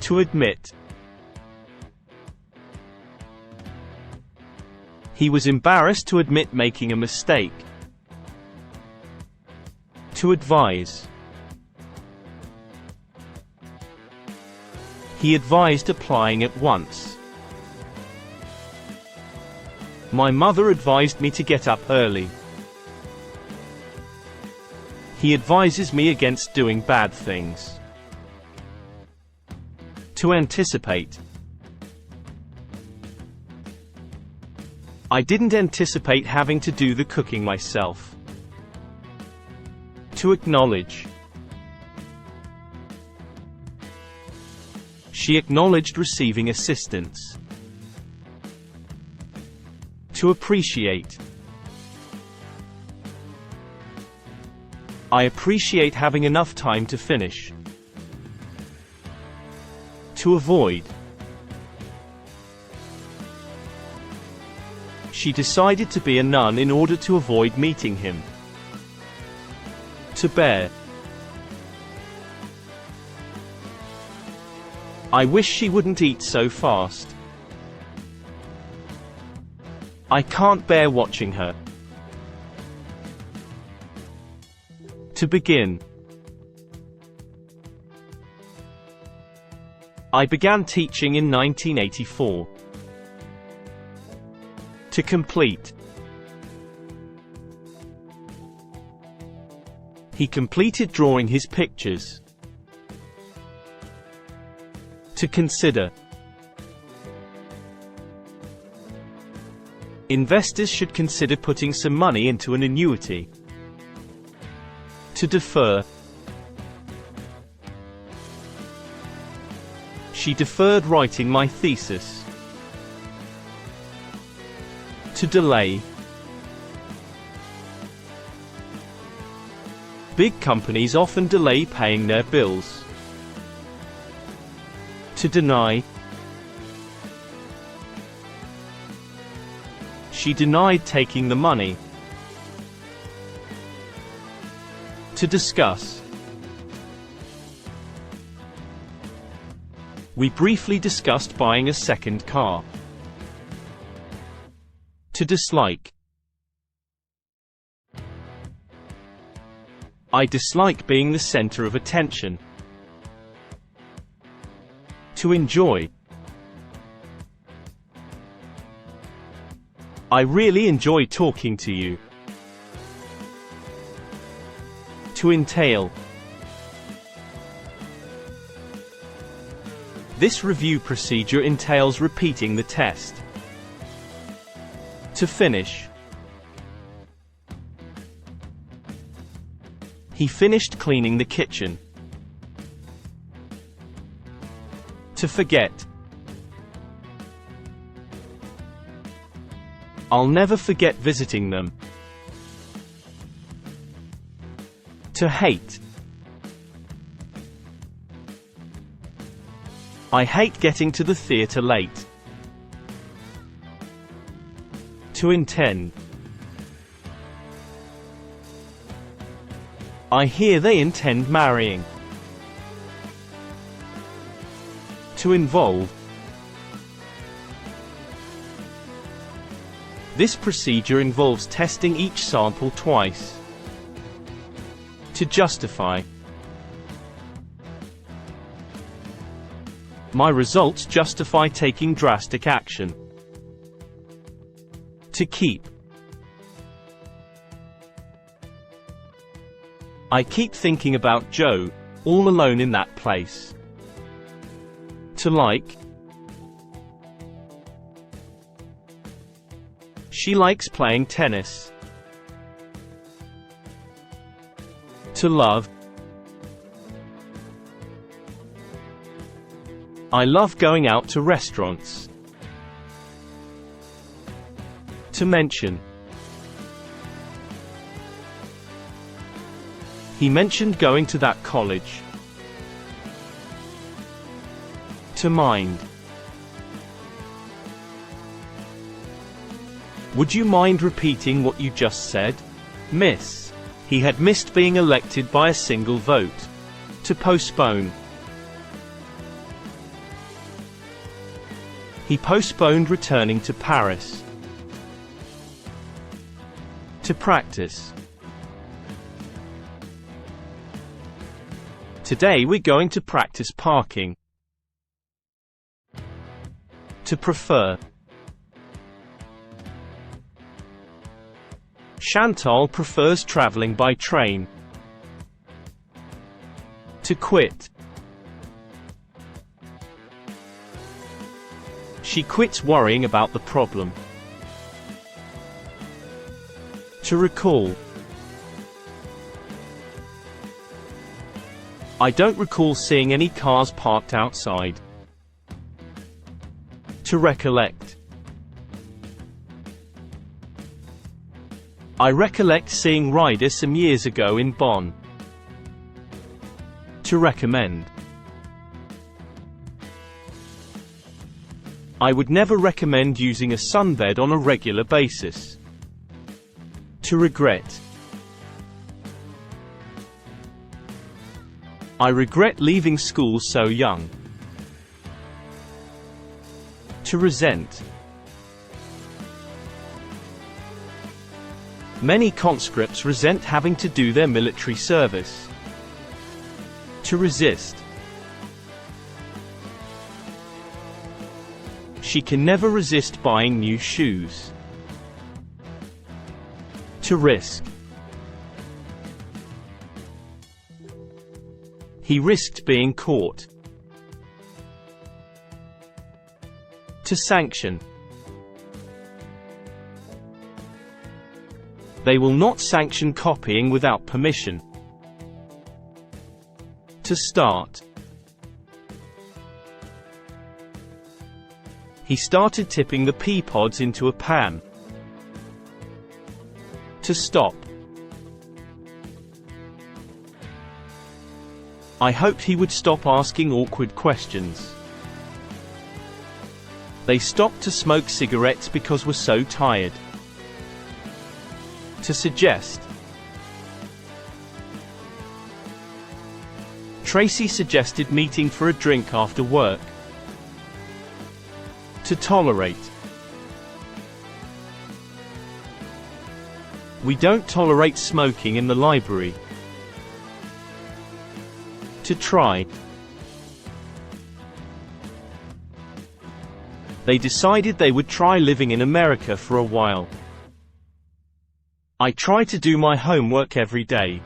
To admit. He was embarrassed to admit making a mistake. To advise. He advised applying at once. My mother advised me to get up early. He advises me against doing bad things. To anticipate. I didn't anticipate having to do the cooking myself. To acknowledge. She acknowledged receiving assistance. To appreciate. I appreciate having enough time to finish. To avoid. She decided to be a nun in order to avoid meeting him. To bear. I wish she wouldn't eat so fast. I can't bear watching her. To begin. I began teaching in 1984. To complete. He completed drawing his pictures. To consider. Investors should consider putting some money into an annuity. To defer. She deferred writing my thesis. To delay. Big companies often delay paying their bills. To deny. She denied taking the money. To discuss. We briefly discussed buying a second car. To dislike. I dislike being the center of attention. To enjoy. I really enjoy talking to you. To entail. This review procedure entails repeating the test. To finish. He finished cleaning the kitchen. To forget. I'll never forget visiting them. To hate. I hate getting to the theater late. To intend. I hear they intend marrying. To involve. This procedure involves testing each sample twice. To justify. My results justify taking drastic action. To keep. I keep thinking about Joe, all alone in that place. To like. She likes playing tennis. To love. I love going out to restaurants. To mention. He mentioned going to that college. To mind. Would you mind repeating what you just said, Miss? He had missed being elected by a single vote. To postpone. He postponed returning to Paris. To practice. Today we're going to practice parking. To prefer. Chantal prefers traveling by train. To quit. She quits worrying about the problem. To recall. I don't recall seeing any cars parked outside. To recollect. I recollect seeing Ryder some years ago in Bonn. To recommend. I would never recommend using a sunbed on a regular basis. To regret. I regret leaving school so young. To resent. Many conscripts resent having to do their military service. To resist. She can never resist buying new shoes. To risk. He risked being caught. To sanction. They will not sanction copying without permission. To start. He started tipping the pea pods into a pan. To stop. I hoped he would stop asking awkward questions. They stopped to smoke cigarettes because we're so tired. To suggest. Tracy suggested meeting for a drink after work. To tolerate. We don't tolerate smoking in the library. To try. They decided they would try living in America for a while. I try to do my homework every day.